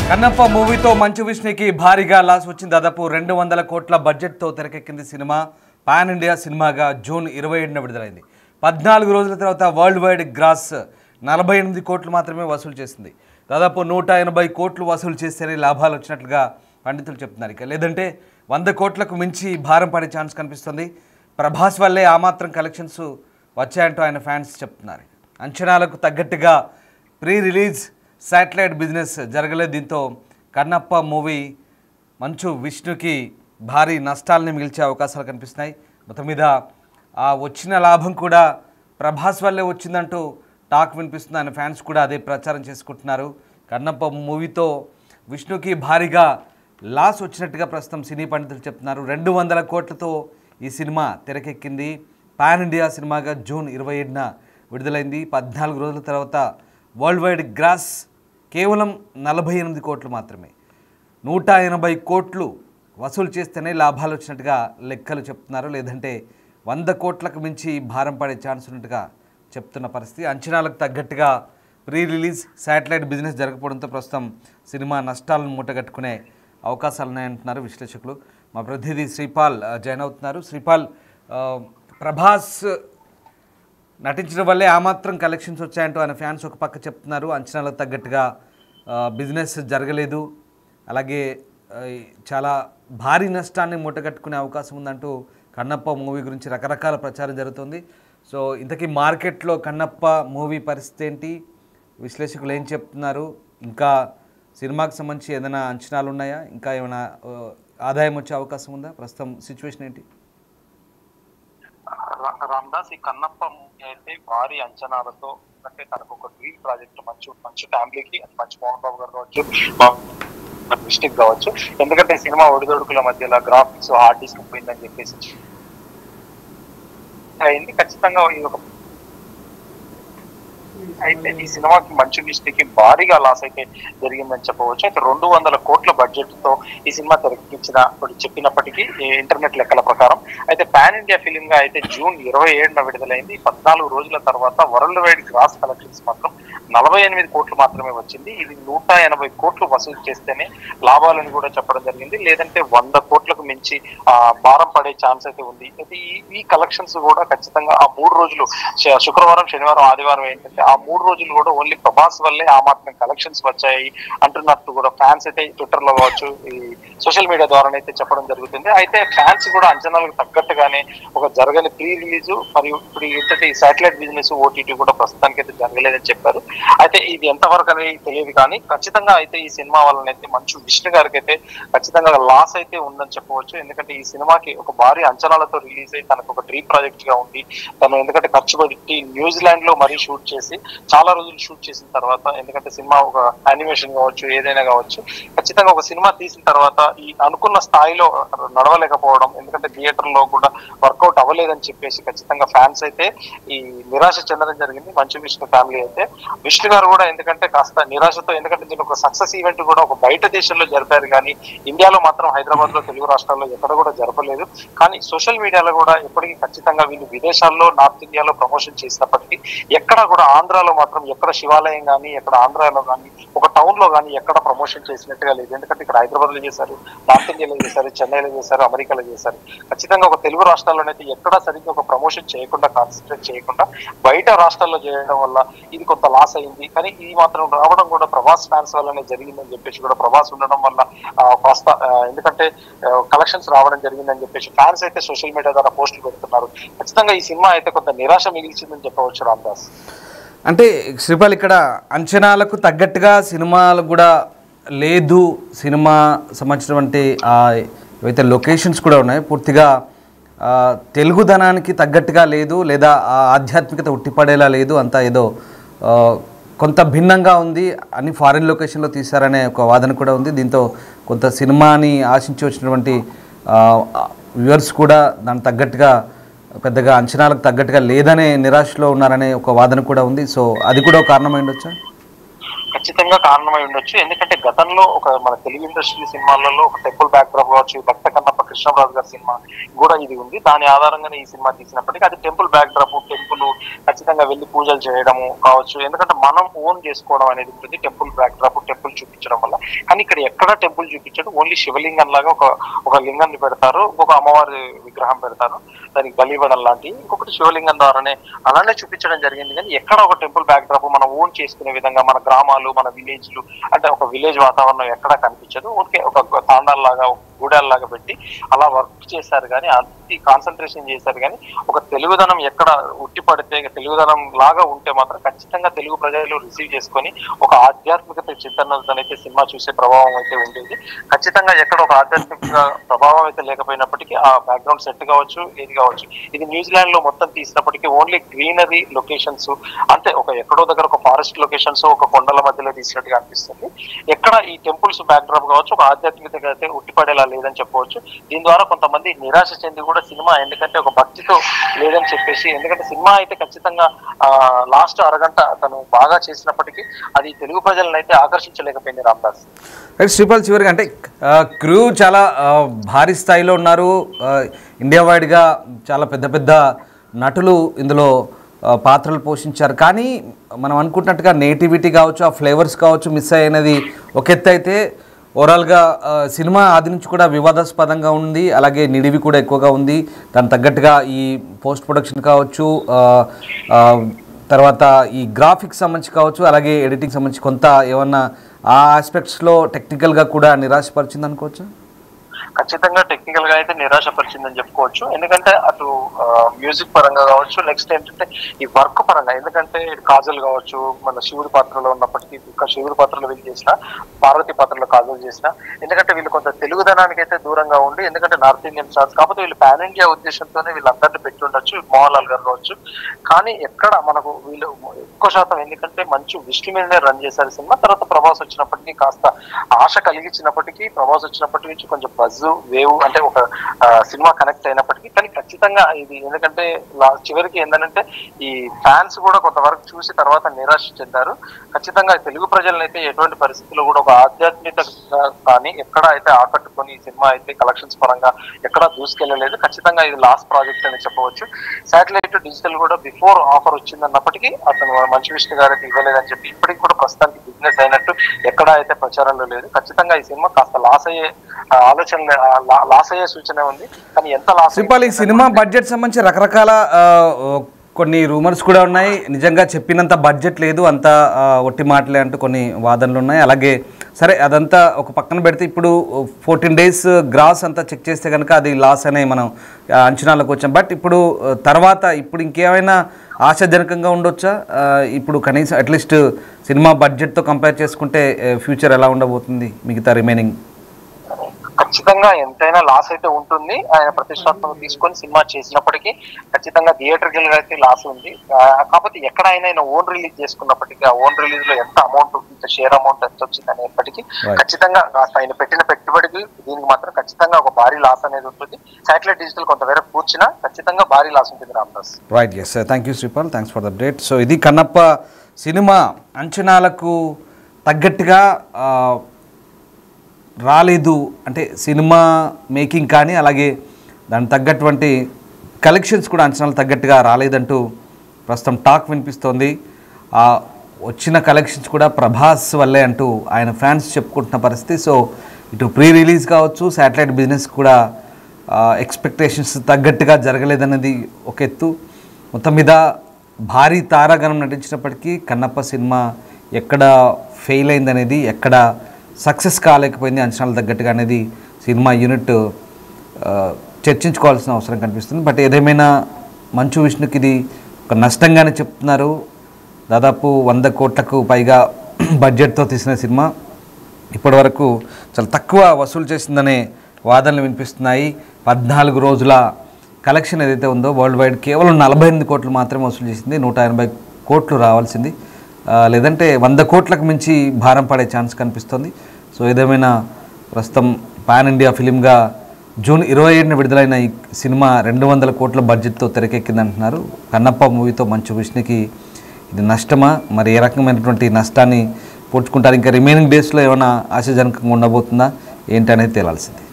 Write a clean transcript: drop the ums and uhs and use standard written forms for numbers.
కన్నప్ప మూవీతో మంచు విష్ణుకి భారీగా లాస్ వచ్చింది. దాదాపు 200 కోట్ల బడ్జెట్తో తెరకెక్కింది సినిమా. పాన్ ఇండియా సినిమాగా జూన్ 27న విడుదలైంది. 14 రోజుల తర్వాత వరల్డ్ వైడ్ గ్రాస్ 48 కోట్లు మాత్రమే వసూలు చేసింది. దాదాపు 180 కోట్లు వసూలు చేస్తేనే లాభాలు వచ్చినట్లుగా పండితులు చెప్తున్నారు. ఇక లేదంటే 100 కోట్లకు మించి భారం పడే ఛాన్స్ కనిపిస్తుంది. ప్రభాస్ వల్లే ఆ మాత్రం కలెక్షన్స్ వచ్చాయంటూ ఆయన ఫ్యాన్స్ చెప్తున్నారు. అంచనాలకు తగ్గట్టుగా ప్రీ రిలీజ్ శాటిలైట్ బిజినెస్ జరగలేదు. దీంతో కన్నప్ప మూవీ మంచు విష్ణుకి భారీ నష్టాలని మిగిల్చే అవకాశాలు కనిపిస్తున్నాయి. మొత్తం మీద ఆ వచ్చిన లాభం కూడా ప్రభాస్ వల్లే వచ్చిందంటూ టాక్ వినిపిస్తుంది. ఆయన ఫ్యాన్స్ కూడా అదే ప్రచారం చేసుకుంటున్నారు. కన్నప్ప మూవీతో విష్ణుకి భారీగా లాస్ వచ్చినట్టుగా ప్రస్తుతం సినీ పండితులు చెప్తున్నారు. 200 కోట్లతో ఈ సినిమా తెరకెక్కింది. పాన్ ఇండియా సినిమాగా జూన్ 27న విడుదలైంది. 14 రోజుల తర్వాత వరల్డ్ వైడ్ గ్రాస్ కేవలం 48 కోట్లు మాత్రమే. 180 కోట్లు వసూలు చేస్తేనే లాభాలు వచ్చినట్టుగా లెక్కలు చెప్తున్నారు. లేదంటే 100 కోట్లకు మించి భారం పడే ఛాన్స్ ఉన్నట్టుగా చెప్తున్న పరిస్థితి. అంచనాలకు తగ్గట్టుగా ప్రీ రిలీజ్ శాటిలైట్ బిజినెస్ జరగకపోవడంతో ప్రస్తుతం సినిమా నష్టాలను మూటగట్టుకునే అవకాశాలు ఉన్నాయంటున్నారు విశ్లేషకులు. మా ప్రతినిధి శ్రీపాల్ జాయిన్ అవుతున్నారు. శ్రీపాల్, ప్రభాస్ నటించడం వల్లే ఆ మాత్రం కలెక్షన్స్ వచ్చాయంటూ ఆయన ఫ్యాన్స్ ఒక పక్క చెప్తున్నారు. అంచనాలకు తగ్గట్టుగా బిజినెస్ జరగలేదు, అలాగే చాలా భారీ నష్టాన్ని మూటగట్టుకునే అవకాశం ఉందంటూ కన్నప్ప మూవీ గురించి రకరకాల ప్రచారం జరుగుతుంది. సో ఇంతకీ మార్కెట్లో కన్నప్ప మూవీ పరిస్థితి ఏంటి, విశ్లేషకులు ఏం చెప్తున్నారు, ఇంకా సినిమాకి సంబంధించి ఏదైనా అంచనాలు ఉన్నాయా, ఇంకా ఏమైనా ఆదాయం వచ్చే అవకాశం ఉందా, ప్రస్తుతం సిచ్యువేషన్ ఏంటి? రామ్దాస్, ఈ కన్నప్ప మూవీ అయితే భారీ అంచనాలతో, అంటే తనకు ఒక డ్రీమ్ ప్రాజెక్ట్, మంచు ఫ్యామిలీకి, అది మంచు మోహన్ బాబు గారు కావచ్చు, విష్ణుకి కావచ్చు. ఎందుకంటే సినిమా ఒడిదొడుకుల మధ్యలో గ్రాఫిక్స్ హార్డ్ డిస్క్ పోయిందని చెప్పేసి అయింది. ఖచ్చితంగా ఇది ఒక అయితే ఈ సినిమాకి మంచు విష్ణుకి భారీగా లాస్ అయితే జరిగిందని చెప్పవచ్చు. అయితే 200 కోట్ల బడ్జెట్ తో ఈ సినిమా చెప్పినప్పటికీ ఇంటర్నెట్ లెక్కల ప్రకారం అయితే పాన్ ఇండియా ఫిలిం గా అయితే జూన్ 27న విడుదలైంది. 14 రోజుల తర్వాత వరల్డ్ వైడ్ గ్రాస్ కలెక్షన్స్ మాత్రం 48 కోట్లు మాత్రమే వచ్చింది. ఇది 180 కోట్లు వసూలు చేస్తేనే లాభాలని కూడా చెప్పడం జరిగింది. లేదంటే 100 కోట్లకు మించి భారం పడే ఛాన్స్ అయితే ఉంది. అయితే ఈ కలెక్షన్స్ కూడా ఖచ్చితంగా ఆ 3 రోజులు, శుక్రవారం, శనివారం, ఆదివారం ఏంటంటే ఆ 3 రోజులు కూడా ఓన్లీ ప్రభాస్ వల్లే ఆ మాత్రం కలెక్షన్స్ వచ్చాయి అంటున్నట్టు కూడా ఫ్యాన్స్ అయితే ట్విట్టర్ లో కావచ్చు, ఈ సోషల్ మీడియా ద్వారా అయితే చెప్పడం జరుగుతుంది. అయితే ఫ్యాన్స్ కూడా అంచనాలకు తగ్గట్టుగానే ఒక జరగని ప్రీ రిలీజ్ మరియు ఇప్పుడు ఏంటంటే ఈ శాటిలైట్ బిజినెస్ ఓటీటీ కూడా ప్రస్తుతానికి అయితే జరగలేదని చెప్పారు. అయితే ఇది ఎంతవరకు అనేది తెలియదు, కానీ ఖచ్చితంగా అయితే ఈ సినిమా వల్లనైతే మంచు విష్ణు గారికి అయితే ఖచ్చితంగా లాస్ అయితే ఉందని చెప్పవచ్చు. ఎందుకంటే ఈ సినిమాకి ఒక భారీ అంచనాలతో రిలీజ్ అయ్యి తనకు ఒక డ్రీమ్ ప్రాజెక్ట్ గా ఉంది. తను ఎందుకంటే ఖర్చు పెట్టి న్యూజిలాండ్ లో మరీ షూట్ చేసి చాలా రోజులు షూట్ చేసిన తర్వాత, ఎందుకంటే సినిమా ఒక యానిమేషన్ కావచ్చు, ఏదైనా కావచ్చు, ఖచ్చితంగా ఒక సినిమా తీసిన తర్వాత ఈ అనుకున్న స్థాయిలో నడవలేకపోవడం, ఎందుకంటే థియేటర్ లో కూడా వర్కౌట్ అవ్వలేదని చెప్పేసి ఖచ్చితంగా ఫ్యాన్స్ అయితే ఈ నిరాశ చెందడం జరిగింది. మంచు విష్ణు ఫ్యామిలీ అయితే, విష్ణు గారు కూడా ఎందుకంటే కాస్త నిరాశతో, ఎందుకంటే దీని ఒక సక్సెస్ ఈవెంట్ కూడా ఒక బయట దేశంలో జరిపారు, కానీ ఇండియాలో మాత్రం హైదరాబాద్ లో, తెలుగు రాష్ట్రాల్లో ఎక్కడ కూడా జరపలేదు. కానీ సోషల్ మీడియాలో కూడా ఎప్పటికీ ఖచ్చితంగా వీళ్ళు విదేశాల్లో, నార్త్ ఇండియాలో ప్రమోషన్ చేసినప్పటికీ ఎక్కడ కూడా ఆంధ్రాలో మాత్రం ఎక్కడ శివాలయం కానీ, ఎక్కడ ఆంధ్రాలో కానీ, ఒక టౌన్ లో కానీ ఎక్కడ ప్రమోషన్ చేసినట్టుగా లేదు. ఎందుకంటే ఇక్కడ హైదరాబాద్ లో చేశారు, నార్త్ ఇండియాలో చేశారు, చెన్నైలో చేశారు, అమెరికాలో చేశారు. ఖచ్చితంగా ఒక తెలుగు రాష్ట్రాల్లోనైతే ఎక్కడా సరిగ్గా ఒక ప్రమోషన్ చేయకుండా, కాన్సన్ట్రేట్ చేయకుండా బయట రాష్ట్రాల్లో చేయడం వల్ల ఇది కొంత లాస్ అయింది. కానీ ఇది మాత్రం రావడం కూడా ప్రభాస్ ఫ్యాన్స్ వల్లనే జరిగిందని చెప్పేసి కూడా, ప్రభాస్ ఉండడం వల్ల కాస్త ఎందుకంటే కలెక్షన్స్ రావడం జరిగిందని చెప్పేసి ఫ్యాన్స్ అయితే సోషల్ మీడియా ద్వారా పోస్టులు పెడుతున్నారు. ఖచ్చితంగా ఈ సినిమా అయితే కొంత నిరాశ మిగిల్చిందని చెప్పవచ్చు రామ్దాస్. అంటే శ్రీపాల్, ఇక్కడ అంచనాలకు తగ్గట్టుగా సినిమాలు కూడా లేదు. సినిమా సంబంధించినటువంటి ఏవైతే లొకేషన్స్ కూడా ఉన్నాయి పూర్తిగా తెలుగుదనానికి తగ్గట్టుగా లేదు, లేదా ఆధ్యాత్మికత ఉట్టిపడేలా లేదు, అంతా ఏదో కొంత భిన్నంగా ఉంది అని ఫారిన్ లొకేషన్లో తీశారనే ఒక వాదన కూడా ఉంది. దీంతో కొంత సినిమాని ఆశించి వచ్చినటువంటి వ్యూవర్స్ కూడా దానికి తగ్గట్టుగా, పెద్దగా అంచనాలకు తగ్గట్టుగా లేదనే నిరాశలో ఉన్నారనే ఒక వాదన కూడా ఉంది. సో అది కూడా ఒక కారణమై ఉండొచ్చా? ఖచ్చితంగా కారణమై ఉండొచ్చు. ఎందుకంటే గతంలో ఒక మన తెలుగు ఇండస్ట్రీ సినిమాలలో ఒక టెంపుల్ బ్యాక్ డ్రాప్ కావచ్చు, భక్త కన్నప్ప కృష్ణరాజు గారి సినిమా కూడా ఇది ఉంది. దాని ఆధారంగానే ఈ సినిమా తీసినప్పటికీ అది టెంపుల్ బ్యాక్ డ్రాప్, టెంపుల్ ఖచ్చితంగా వెళ్ళి పూజలు చేయడము కావచ్చు. ఎందుకంటే మనం ఓన్ చేసుకోవడం అనేది ఉంటుంది టెంపుల్ బ్యాక్ డ్రాప్, టెంపుల్ చూపించడం వల్ల. కానీ ఇక్కడ ఎక్కడ టెంపుల్ చూపించడం, ఓన్లీ శివలింగం లాగా ఒక లింగాన్ని పెడతారు, ఒక అమ్మవారి విగ్రహం పెడతారు, దానికి బలివ్వడం లాంటి ఇంకొకటి శివలింగం ద్వారానే అలానే చూపించడం జరిగింది. కానీ ఎక్కడ ఒక టెంపుల్ బ్యాక్ డ్రాప్ మనం ఓన్ చేసుకునే విధంగా మన గ్రామాలు, మన విలేజ్లు, అంటే ఒక విలేజ్ వాతావరణం ఎక్కడా కనిపించదు. ఓకే, ఒక తాండాల్లాగా, గూడాల్లాగా పెట్టి అలా వర్క్ చేశారు. కానీ అతి కాన్సన్ట్రేషన్ చేశారు. కానీ ఒక తెలుగుదనం ఎక్కడ ఉట్టి పడితే, తెలుగుదనం లాగా ఉంటే మాత్రం ఖచ్చితంగా తెలుగు ప్రజలు రిసీవ్ చేసుకొని ఒక ఆధ్యాత్మికత చింతనతోనైతే సినిమా చూసే ప్రభావం అయితే ఉండేది. ఖచ్చితంగా ఎక్కడ ఒక ఆధ్యాత్మిక ప్రభావం అయితే లేకపోయినప్పటికీ ఆ బ్యాక్గ్రౌండ్ సెట్ కావచ్చు, ఏది కావచ్చు, ఇది న్యూజిలాండ్ లో మొత్తం తీసినప్పటికీ ఓన్లీ గ్రీనరీ లొకేషన్స్, అంటే ఒక ఎక్కడో దగ్గర ఒక ఫారెస్ట్ లొకేషన్స్, ఒక కొండల మధ్యలో తీసినట్టుగా అనిపిస్తుంది. ఎక్కడ ఈ టెంపుల్స్ బ్యాక్ డ్రాప్ కావచ్చు, ఒక ఆధ్యాత్మికత అయితే ఉట్టిపడేలా లేదని చెప్పవచ్చు. దీని ద్వారా కొంతమంది నిరాశ చెంది కూడా సినిమా, ఎందుకంటే ఒక భక్తితో లేదని చెప్పేసి, ఎందుకంటే సినిమా అయితే ఖచ్చితంగా లాస్ట్ అరగంట తను బాగా చేసినప్పటికీ అది తెలుగు ప్రజలను అయితే ఆకర్షించలేకపోయింది రామ్దాస్. శ్రీపాల్, చివరిగా అంటే క్రూ చాలా భారీ స్థాయిలో ఉన్నారు. ఇండియా వైడ్గా చాలా పెద్ద పెద్ద నటులు ఇందులో పాత్రలు పోషించారు. కానీ మనం అనుకుంటున్నట్టుగా నేటివిటీ కావచ్చు, ఆ ఫ్లేవర్స్ కావచ్చు మిస్ అయినది ఒక ఎత్తు అయితే, ఓవరాల్గా సినిమా ఆది నుంచి కూడా వివాదాస్పదంగా ఉంది. అలాగే నిడివి కూడా ఎక్కువగా ఉంది. దానికి తగ్గట్టుగా ఈ పోస్ట్ ప్రొడక్షన్ కావచ్చు, తర్వాత ఈ గ్రాఫిక్స్ సంబంధించి కావచ్చు, అలాగే ఎడిటింగ్ సంబంధించి కొంత ఏమన్నా ఆ ఆస్పెక్ట్స్లో టెక్నికల్గా కూడా నిరాశపరిచింది అనుకోవచ్చు. ఖచ్చితంగా టెక్నికల్ గా అయితే నిరాశపరిచిందని చెప్పుకోవచ్చు. ఎందుకంటే అటు మ్యూజిక్ పరంగా కావచ్చు, నెక్స్ట్ ఏంటంటే ఈ వర్క్ పరంగా, ఎందుకంటే కాజల్ కావచ్చు, మన శివుడి పాత్రలో ఉన్నప్పటికీ శివుడి పాత్రలో వీళ్ళు చేసిన, పార్వతి పాత్రలో కాజల్ చేసిన, ఎందుకంటే వీళ్ళు కొంత తెలుగుదనానికి అయితే దూరంగా ఉండి, ఎందుకంటే నార్త్ ఇండియన్ స్టార్స్ కాకపోతే వీళ్ళు పాన్ ఇండియా ఉద్దేశంతోనే వీళ్ళందరినీ పెట్టి ఉండొచ్చు, మోహన్ లాల్ గారు కావచ్చు. కానీ ఎక్కడ మనకు వీళ్ళు ఎక్కువ శాతం ఎందుకంటే మంచి విష్ణు మీదనే రన్ చేశారు సినిమా. తర్వాత ప్రభాస్ వచ్చినప్పటికీ కాస్త ఆశ కలిగించినప్పటికీ, ప్రభాస్ వచ్చినప్పటి నుంచి కొంచెం బజ్ వేవ్, అంటే ఒక సినిమా కనెక్ట్ అయినప్పటికీ, కానీ ఖచ్చితంగా ఇది ఎందుకంటే చివరికి ఏంటంటే ఈ ఫ్యాన్స్ కూడా కొంతవరకు చూసి తర్వాత నిరాశ చెందారు. ఖచ్చితంగా తెలుగు ప్రజలను అయితే ఎటువంటి పరిస్థితుల్లో కూడా ఒక ఆధ్యాత్మిక కానీ ఎక్కడ అయితే ఆకట్టుకొని ఈ సినిమా అయితే కలెక్షన్స్ పరంగా ఎక్కడా దూసుకెళ్ళలేదు. ఖచ్చితంగా ఇది లాస్ట్ ప్రాజెక్ట్ అని చెప్పవచ్చు. శాటిలైట్ డిజిటల్ కూడా బిఫోర్ ఆఫర్ వచ్చిందన్నప్పటికీ అతను మంచు విష్ణు గారు అయితే ఇవ్వలేదని చెప్పి ఇప్పటికి కూడా ప్రస్తుతానికి బిజినెస్ అయినట్టు ఎక్కడా అయితే ప్రచారంలో లేదు. ఖచ్చితంగా ఈ సినిమా కాస్త లాస్ అయ్యే సూచన ఉంది. కానీ ఎంత లాస్. శ్రీపాల్, ఈ సినిమా బడ్జెట్ సంబంధించి రకరకాల కొన్ని రూమర్స్ కూడా ఉన్నాయి. నిజంగా చెప్పినంత బడ్జెట్ లేదు, అంత ఒట్టి మాటలే అంటూ కొన్ని వాదనలు ఉన్నాయి. అలాగే సరే, అదంతా ఒక పక్కన పెడితే ఇప్పుడు 14 days గ్రాస్ అంతా చెక్ చేస్తే కనుక అది లాస్ అనే మనం అంచనాలకు వచ్చాం. బట్ ఇప్పుడు తర్వాత ఇప్పుడు ఇంకేమైనా ఆశాజనకంగా ఉండొచ్చా? ఇప్పుడు కనీసం అట్లీస్ట్ సినిమా బడ్జెట్తో కంపేర్ చేసుకుంటే ఫ్యూచర్ ఎలా ఉండబోతుంది మిగతా రిమైనింగ్? ఖచ్చితంగా ఎంతైనా లాస్ అయితే ఉంటుంది. ఆయన ప్రతిష్టాత్మక తీసుకొని సినిమా చేసినప్పటికీ ఖచ్చితంగా థియేటర్కి అయితే లాస్ ఉంది. కాకపోతే ఎక్కడ ఆయన ఓన్ రిలీజ్ చేసుకున్నప్పటికీ ఆ ఓన్ రిలీజ్ లో ఎంత అమౌంట్, షేర్ అమౌంట్ ఎంత వచ్చింది అనేప్పటికీ ఖచ్చితంగా ఆయన పెట్టిన పెట్టుబడికి దీనికి మాత్రం ఖచ్చితంగా ఒక భారీ లాస్ అనేది ఉంటుంది. శాటిలైట్ డిజిటల్ కొంత వేరే కూర్చున్నా ఖచ్చితంగా భారీ లాస్ ఉంటుంది Ramdas. Right, yes, thank you Sripal, thanks for the update. So ఇది కన్నప్ప సినిమా అంచనాలకు తగ్గట్టుగా రాలేదు, అంటే సినిమా మేకింగ్ కానీ అలాగే దానికి తగ్గటువంటి కలెక్షన్స్ కూడా అంచనాలు తగ్గట్టుగా రాలేదంటూ ప్రస్తుతం టాక్ వినిపిస్తోంది. వచ్చిన కలెక్షన్స్ కూడా ప్రభాస్ వల్లే అంటూ ఆయన ఫ్యాన్స్ చెప్పుకుంటున్న పరిస్థితి. సో ఇటు ప్రీ రిలీజ్ కావచ్చు, శాటిలైట్ బిజినెస్ కూడా ఎక్స్పెక్టేషన్స్ తగ్గట్టుగా జరగలేదన్నది ఒక ఎత్తు. మొత్తం మీద భారీ తారాగణం నటించినప్పటికీ కన్నప్ప సినిమా ఎక్కడ ఫెయిల్ అయిందనేది, ఎక్కడ సక్సెస్ కాలేకపోయింది అంచనాలు తగ్గట్టుగా అనేది సినిమా యూనిట్ చర్చించుకోవాల్సిన అవసరం కనిపిస్తుంది. బట్ ఏదేమైనా మంచు విష్ణుకి ఇది ఒక నష్టంగానే చెప్తున్నారు. దాదాపు 100 కోట్లకు పైగా బడ్జెట్తో తీసిన సినిమా ఇప్పటివరకు చాలా తక్కువ వసూలు చేసిందనే వాదనలు వినిపిస్తున్నాయి. 14 రోజుల కలెక్షన్ ఏదైతే ఉందో వరల్డ్ వైడ్ కేవలం 48 కోట్లు మాత్రమే వసూలు చేసింది. 180 కోట్లు రావాల్సింది, లేదంటే 100 కోట్లకు మించి భారం పడే ఛాన్స్ కనిపిస్తుంది. సో ఏదేమైనా ప్రస్తుతం పాన్ ఇండియా ఫిలింగా జూన్ 27న విడుదలైన ఈ సినిమా 200 కోట్ల బడ్జెట్తో తెరకెక్కిందంటున్నారు. కన్నప్ప మూవీతో మంచు విష్ణుకి ఇది నష్టమా, మరి ఏ రకమైనటువంటి నష్టాన్ని పోడ్చుకుంటారు. ఇంకా రిమైనింగ్ డేస్లో ఏమైనా ఆశాజనకంగా ఉండబోతుందా ఏంటి అనేది తేలాల్సింది.